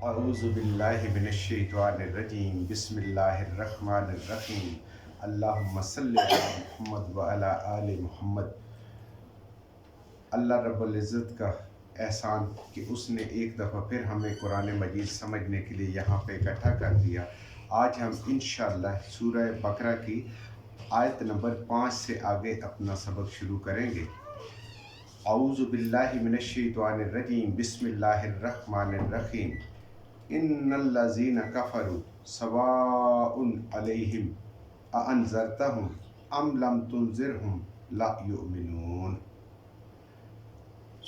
اعوذ باللہ من الشیطان الرجیم بسم اللہ الرحمن الرحیم اللہم صلی علی محمد وعلی آل محمد۔ اللہ رب العزت کا احسان کہ اس نے ایک دفعہ پھر ہمیں قرآن مجید سمجھنے کے لیے یہاں پہ اکٹھا کر دیا۔ آج ہم انشاءاللہ سورہ بقرہ کی آیت نمبر 5 سے آگے اپنا سبق شروع کریں گے۔ اعوذ باللہ من الشیطان الرجیم بسم اللہ الرحمن الرحیم ان الذین کفروا سواء علیہم اانذرتہم ام لم تنذرہم لا یؤمنون۔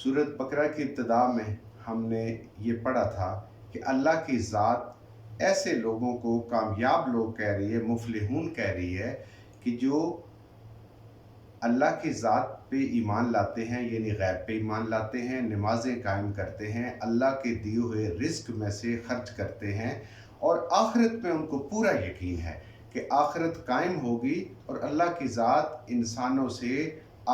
سورۃ بقرہ کی ابتدا میں ہم نے یہ پڑھا تھا کہ اللہ کی ذات ایسے لوگوں کو کامیاب لوگ کہہ رہی ہے، مفلحون کہہ رہی ہے کہ جو اللہ کی ذات پہ ایمان لاتے ہیں، یعنی غیب پہ ایمان لاتے ہیں، نمازیں قائم کرتے ہیں، اللہ کے دیے ہوئے رزق میں سے خرچ کرتے ہیں، اور آخرت پہ ان کو پورا یقین ہے کہ آخرت قائم ہوگی اور اللہ کی ذات انسانوں سے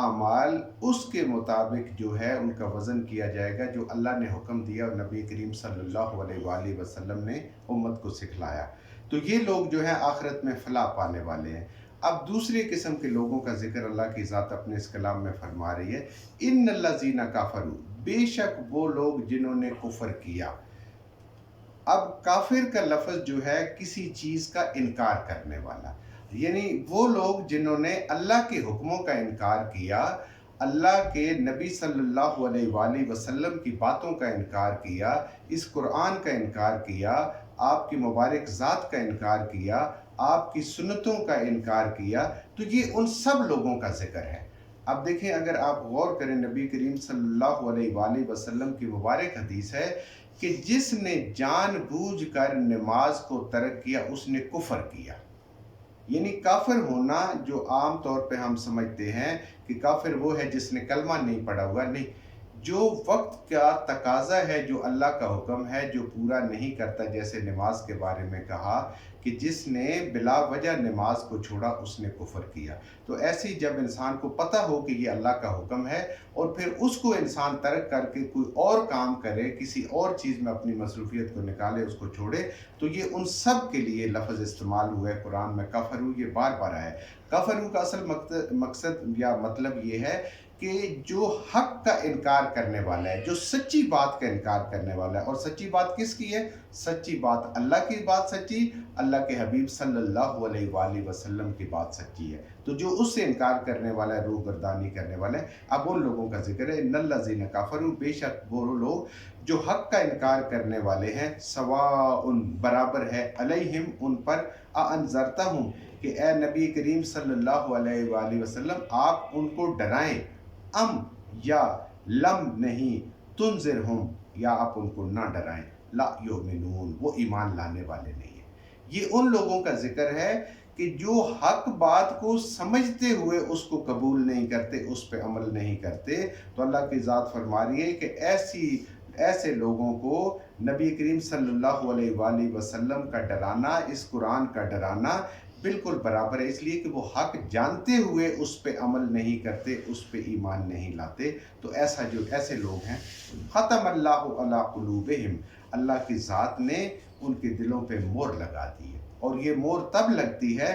اعمال اس کے مطابق جو ہے ان کا وزن کیا جائے گا جو اللہ نے حکم دیا اور نبی کریم صلی اللہ علیہ وآلہ وسلم نے امت کو سکھلایا۔ تو یہ لوگ جو ہیں آخرت میں فلاح پانے والے ہیں۔ اب دوسری قسم کے لوگوں کا ذکر اللہ کی ذات اپنے اس کلام میں فرما رہی ہے، ان الذین کفروا، بے شک وہ لوگ جنہوں نے کفر کیا۔ اب کافر کا لفظ جو ہے کسی چیز کا انکار کرنے والا، یعنی وہ لوگ جنہوں نے اللہ کے حکموں کا انکار کیا، اللہ کے نبی صلی اللہ علیہ وآلہ وسلم کی باتوں کا انکار کیا، اس قرآن کا انکار کیا، آپ کی مبارک ذات کا انکار کیا، آپ کی سنتوں کا انکار کیا، تو یہ ان سب لوگوں کا ذکر ہے۔ اب دیکھیں، اگر آپ غور کریں، نبی کریم صلی اللہ علیہ وآلہ وسلم کی مبارک حدیث ہے کہ جس نے جان بوجھ کر نماز کو ترک کیا اس نے کفر کیا۔ یعنی کافر ہونا جو عام طور پہ ہم سمجھتے ہیں کہ کافر وہ ہے جس نے کلمہ نہیں پڑھا ہوا، نہیں، جو وقت کا تقاضا ہے، جو اللہ کا حکم ہے، جو پورا نہیں کرتا، جیسے نماز کے بارے میں کہا کہ جس نے بلا وجہ نماز کو چھوڑا اس نے کفر کیا۔ تو ایسی جب انسان کو پتہ ہو کہ یہ اللہ کا حکم ہے اور پھر اس کو انسان ترک کر کے کوئی اور کام کرے، کسی اور چیز میں اپنی مصروفیت کو نکالے، اس کو چھوڑے، تو یہ ان سب کے لیے لفظ استعمال ہوا ہے قرآن میں، کفرو، یہ بار بار آیا ہے۔ کفرو کا اصل مقصد یا مطلب یہ ہے کہ جو حق کا انکار کرنے والا ہے، جو سچی بات کا انکار کرنے والا ہے۔ اور سچی بات کس کی ہے؟ سچی بات اللہ کی بات سچی، اللہ کے حبیب صلی اللہ علیہ وآلہ وسلم کی بات سچی ہے۔ تو جو اس سے انکار کرنے والا ہے، روح گردانی کرنے والا ہے، اب ان لوگوں کا ذکر ہے، ان الذین کفروا، بے شک وہ لوگ جو حق کا انکار کرنے والے ہیں، سواء، برابر ہے، علیہم، ان پر، انذرتہم، کہ اے نبی کریم صلی اللہ علیہ وآلہ وسلم آپ ان کو ڈرائیں، ام، یا، لم، نہیں، تنذرہم، یا آپ ان کو نہ ڈرائیں، لا یؤمنون، وہ ایمان لانے والے نہیں ہیں۔ یہ ان لوگوں کا ذکر ہے کہ جو حق بات کو سمجھتے ہوئے اس کو قبول نہیں کرتے، اس پہ عمل نہیں کرتے۔ تو اللہ کی ذات فرما رہی ہے کہ ایسے لوگوں کو نبی کریم صلی اللہ علیہ وآلہ وسلم کا ڈرانا، اس قرآن کا ڈرانا بالکل برابر ہے، اس لیے کہ وہ حق جانتے ہوئے اس پہ عمل نہیں کرتے، اس پہ ایمان نہیں لاتے۔ تو ایسے لوگ ہیں، ختم اللہ علی قلوبہم، اللہ کی ذات نے ان کے دلوں پہ مہر لگا دی ہے۔ اور یہ مہر تب لگتی ہے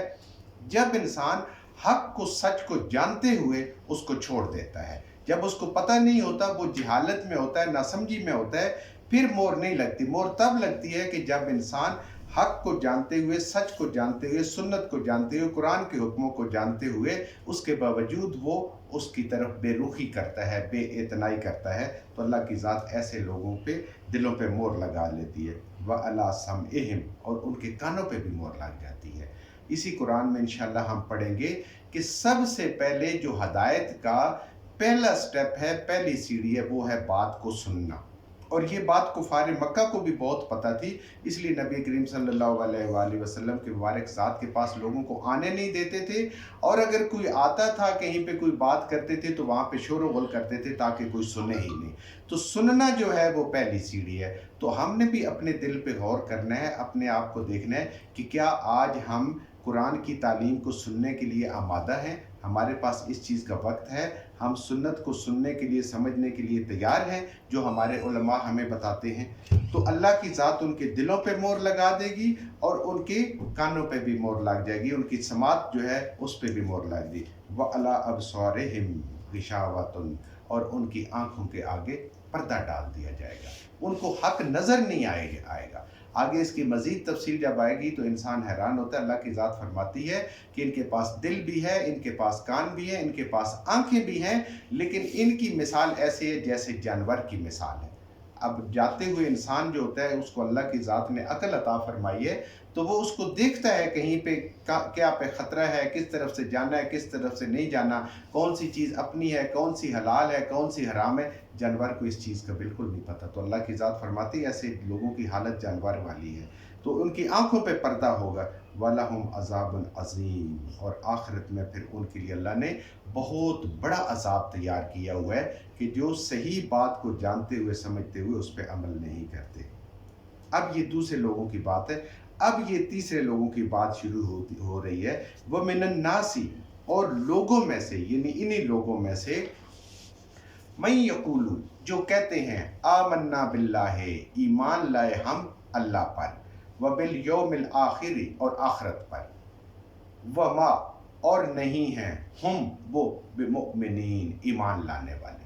جب انسان حق کو، سچ کو جانتے ہوئے اس کو چھوڑ دیتا ہے۔ جب اس کو پتہ نہیں ہوتا، وہ جہالت میں ہوتا ہے، ناسمجھی میں ہوتا ہے، پھر مہر نہیں لگتی۔ مہر تب لگتی ہے کہ جب انسان حق کو جانتے ہوئے، سچ کو جانتے ہوئے، سنت کو جانتے ہوئے، قرآن کے حکموں کو جانتے ہوئے، اس کے باوجود وہ اس کی طرف بے رخی کرتا ہے، بے اعتنائی کرتا ہے، تو اللہ کی ذات ایسے لوگوں پہ دلوں پہ مہر لگا لیتی ہے۔ وَعَلَىٰ سَمْعِهِمْ، اور ان کے کانوں پہ بھی مہر لگ جاتی ہے۔ اسی قرآن میں انشاءاللہ ہم پڑھیں گے کہ سب سے پہلے جو ہدایت کا پہلا سٹیپ ہے، پہلی سیڑھی ہے، وہ ہے بات کو سننا۔ اور یہ بات کفار مکہ کو بھی بہت پتہ تھی، اس لیے نبی کریم صلی اللہ علیہ وآلہ وسلم کے مبارک ذات کے پاس لوگوں کو آنے نہیں دیتے تھے، اور اگر کوئی آتا تھا، کہیں پہ کوئی بات کرتے تھے تو وہاں پہ شور و غل کرتے تھے تاکہ کوئی سنے ہی نہیں۔ تو سننا جو ہے وہ پہلی سیڑھی ہے۔ تو ہم نے بھی اپنے دل پہ غور کرنا ہے، اپنے آپ کو دیکھنا ہے کہ کیا آج ہم قرآن کی تعلیم کو سننے کے لیے آمادہ ہیں، ہمارے پاس اس چیز کا وقت ہے، ہم سنت کو سننے کے لیے سمجھنے کے لیے تیار ہیں جو ہمارے علماء ہمیں بتاتے ہیں، تو اللہ کی ذات ان کے دلوں پہ مہر لگا دے گی اور ان کے کانوں پہ بھی مہر لگ جائے گی، ان کی سماعت جو ہے اس پہ بھی مہر لگ دی۔ وَعَلَىٰ أَبْصَارِهِمْ غِشَاوَةٌ، اور ان کی آنکھوں کے آگے پردہ ڈال دیا جائے گا، ان کو حق نظر نہیں آئے گا۔ آگے اس کی مزید تفصیل جب آئے گی تو انسان حیران ہوتا ہے۔ اللہ کی ذات فرماتی ہے کہ ان کے پاس دل بھی ہے، ان کے پاس کان بھی ہے، ان کے پاس آنکھیں بھی ہیں، لیکن ان کی مثال ایسے ہے جیسے جانور کی مثال ہے۔ اب جاتے ہوئے انسان جو ہوتا ہے اس کو اللہ کی ذات نے عقل عطا فرمائی ہے، تو وہ اس کو دیکھتا ہے کہیں پہ کیا پہ خطرہ ہے، کس طرف سے جانا ہے، کس طرف سے نہیں جانا، کون سی چیز اپنی ہے، کون سی حلال ہے، کون سی حرام ہے۔ جانور کو اس چیز کا بالکل نہیں پتہ، تو اللہ کی ذات فرماتی ہے ایسے لوگوں کی حالت جانور والی ہے، تو ان کی آنکھوں پہ پردہ ہوگا۔ وَلَهُمْ عَذَابٌ عَظِيمٌ، اور آخرت میں پھر ان کے لیے اللہ نے بہت بڑا عذاب تیار کیا ہوا ہے کہ جو صحیح بات کو جانتے ہوئے سمجھتے ہوئے اس پہ عمل نہیں کرتے۔ اب یہ دوسرے لوگوں کی بات ہے، اب یہ تیسرے لوگوں کی بات شروع ہو رہی ہے۔ وَمِنَ النَّاسِ، اور لوگوں میں سے، یعنی انہی لوگوں میں سے، مَن یقول، جو کہتے ہیں آمنا باللہ، ایمان لائے ہم اللہ پر، وبالیوم الآخر، اور آخرت پر، وما، اور نہیں ہیں، ہم وہ، بمؤمنین، ایمان لانے والے۔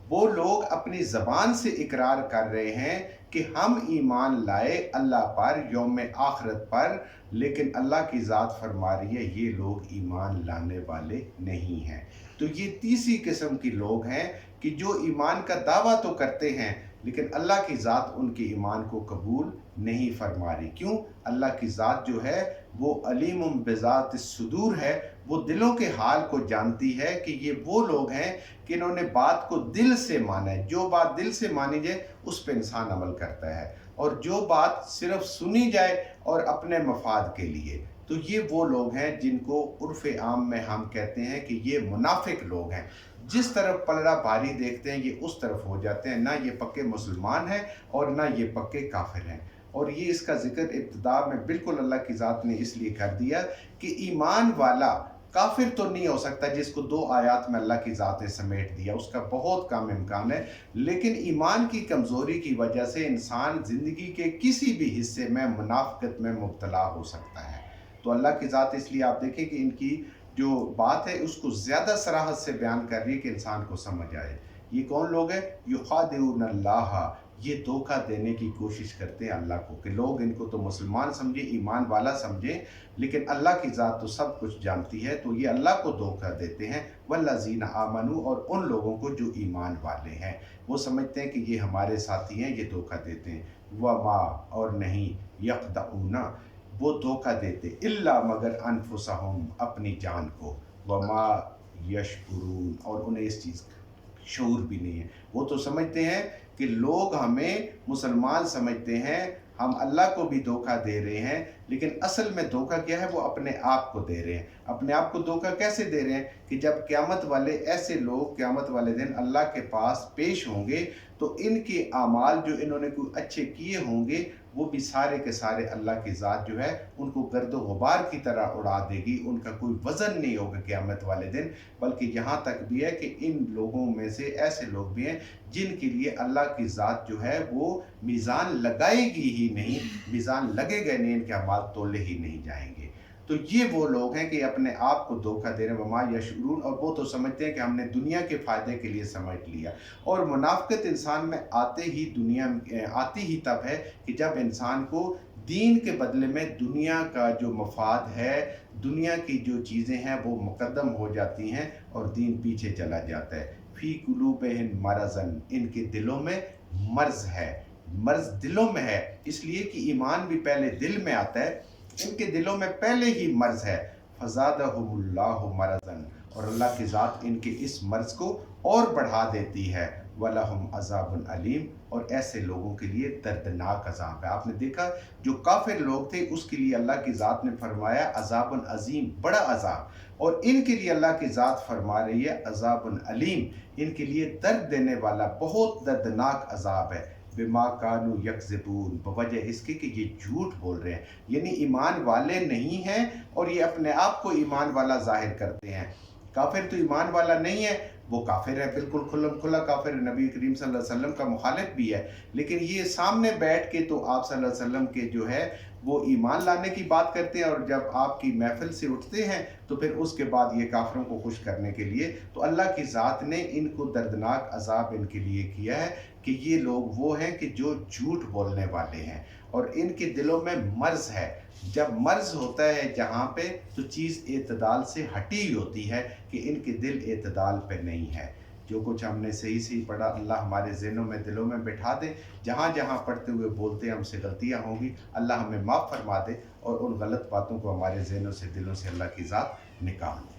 وہ لوگ اپنی زبان سے اقرار کر رہے ہیں کہ ہم ایمان لائے اللہ پر، یوم آخرت پر، لیکن اللہ کی ذات فرما رہی ہے یہ لوگ ایمان لانے والے نہیں ہیں۔ تو یہ تیسری قسم کی لوگ ہیں کہ جو ایمان کا دعویٰ تو کرتے ہیں لیکن اللہ کی ذات ان کے ایمان کو قبول نہیں فرما رہی۔ کیوں؟ اللہ کی ذات جو ہے وہ علیم بذات الصدور ہے، وہ دلوں کے حال کو جانتی ہے کہ یہ وہ لوگ ہیں کہ انہوں نے بات کو دل سے مانا ہے۔ جو بات دل سے مانی جائے اس پہ انسان عمل کرتا ہے، اور جو بات صرف سنی جائے اور اپنے مفاد کے لیے، تو یہ وہ لوگ ہیں جن کو عرف عام میں ہم کہتے ہیں کہ یہ منافق لوگ ہیں۔ جس طرف پلڑا بھاری دیکھتے ہیں یہ اس طرف ہو جاتے ہیں، نہ یہ پکے مسلمان ہیں اور نہ یہ پکے کافر ہیں۔ اور یہ اس کا ذکر ابتدا میں بالکل اللہ کی ذات نے اس لیے کر دیا کہ ایمان والا کافر تو نہیں ہو سکتا جس کو 2 آیات میں اللہ کی ذات نے سمیٹ دیا، اس کا بہت کم امکان ہے، لیکن ایمان کی کمزوری کی وجہ سے انسان زندگی کے کسی بھی حصے میں منافقت میں مبتلا ہو سکتا ہے۔ تو اللہ کی ذات اس لیے آپ دیکھیں کہ ان کی جو بات ہے اس کو زیادہ صراحت سے بیان کر رہی ہے کہ انسان کو سمجھ آئے۔ یہ کون لوگ ہیں؟ یخادعون اللہ، یہ دھوکہ دینے کی کوشش کرتے ہیں اللہ کو، کہ لوگ ان کو تو مسلمان سمجھیں، ایمان والا سمجھیں، لیکن اللہ کی ذات تو سب کچھ جانتی ہے، تو یہ اللہ کو دھوکہ دیتے ہیں۔ والذین آمنوا، اور ان لوگوں کو جو ایمان والے ہیں، وہ سمجھتے ہیں کہ یہ ہمارے ساتھی ہیں، یہ دھوکہ دیتے ہیں۔ وما، اور نہیں، یخدعون، وہ دھوکہ دیتے، الا، مگر، انفسہم، اپنی جان کو، وما یشعرون، اور انہیں اس چیز کا شعور بھی نہیں ہے۔ وہ تو سمجھتے ہیں کہ لوگ ہمیں مسلمان سمجھتے ہیں، ہم اللہ کو بھی دھوکہ دے رہے ہیں، لیکن اصل میں دھوکہ کیا ہے؟ وہ اپنے آپ کو دے رہے ہیں۔ اپنے آپ کو دھوکہ کیسے دے رہے ہیں؟ کہ جب قیامت والے ایسے لوگ قیامت والے دن اللہ کے پاس پیش ہوں گے تو ان کے اعمال جو انہوں نے کوئی اچھے کیے ہوں گے وہ بھی سارے کے سارے اللہ کی ذات جو ہے ان کو گرد و غبار کی طرح اڑا دے گی، ان کا کوئی وزن نہیں ہوگا قیامت والے دن۔ بلکہ یہاں تک بھی ہے کہ ان لوگوں میں سے ایسے لوگ بھی ہیں جن کے لیے اللہ کی ذات جو ہے وہ میزان لگائے گی ہی نہیں، میزان لگے گا نہیں، ان کے اعمال تولے ہی نہیں جائیں گے۔ تو یہ وہ لوگ ہیں کہ اپنے آپ کو دھوکہ دے رہے ہیں، وما یشعرون، اور وہ تو سمجھتے ہیں کہ ہم نے دنیا کے فائدے کے لیے سمجھ لیا۔ اور منافقت انسان میں آتی ہی تب ہے کہ جب انسان کو دین کے بدلے میں دنیا کا جو مفاد ہے، دنیا کی جو چیزیں ہیں وہ مقدم ہو جاتی ہیں اور دین پیچھے چلا جاتا ہے۔ فی قلوبہم مرض، ان کے دلوں میں مرض ہے، مرض دلوں میں ہے، اس لیے کہ ایمان بھی پہلے دل میں آتا ہے، ان کے دلوں میں پہلے ہی مرض ہے۔ فزادہم اللہ مرضا، اور اللہ کی ذات ان کے اس مرض کو اور بڑھا دیتی ہے۔ وَلَهُمْ عَذَابٌ عَلِيمٌ، اور ایسے لوگوں کے لیے دردناک عذاب ہے۔ آپ نے دیکھا جو کافر لوگ تھے اس کے لیے اللہ کی ذات نے فرمایا عذاب عظیم، بڑا عذاب، اور ان کے لیے اللہ کی ذات فرما رہی ہے عذاب علیم، ان کے لیے درد دینے والا بہت دردناک عذاب ہے۔ بما کانوا یکذبون، بوجہ اس کے کہ یہ جھوٹ بول رہے ہیں، یعنی ایمان والے نہیں ہیں اور یہ اپنے آپ کو ایمان والا ظاہر کرتے ہیں۔ کافر تو ایمان والا نہیں ہے وہ کافر ہے، بالکل کھلم کھلا کافر ہے، نبی کریم صلی اللہ علیہ وسلم کا مخالف بھی ہے، لیکن یہ سامنے بیٹھ کے تو آپ صلی اللہ علیہ وسلم کے جو ہے وہ ایمان لانے کی بات کرتے ہیں، اور جب آپ کی محفل سے اٹھتے ہیں تو پھر اس کے بعد یہ کافروں کو خوش کرنے کے لیے، تو اللہ کی ذات نے ان کو دردناک عذاب ان کے لیے کیا ہے کہ یہ لوگ وہ ہیں کہ جو جھوٹ بولنے والے ہیں، اور ان کے دلوں میں مرض ہے۔ جب مرض ہوتا ہے جہاں پہ، تو چیز اعتدال سے ہٹی ہوتی ہے، کہ ان کے دل اعتدال پہ نہیں ہے۔ جو کچھ ہم نے صحیح پڑھا، اللہ ہمارے ذہنوں میں دلوں میں بٹھا دے، جہاں جہاں پڑھتے ہوئے بولتے ہم سے غلطیاں ہوں گی، اللہ ہمیں معاف فرما دے، اور ان غلط باتوں کو ہمارے ذہنوں سے دلوں سے اللہ کی ذات نکال دے۔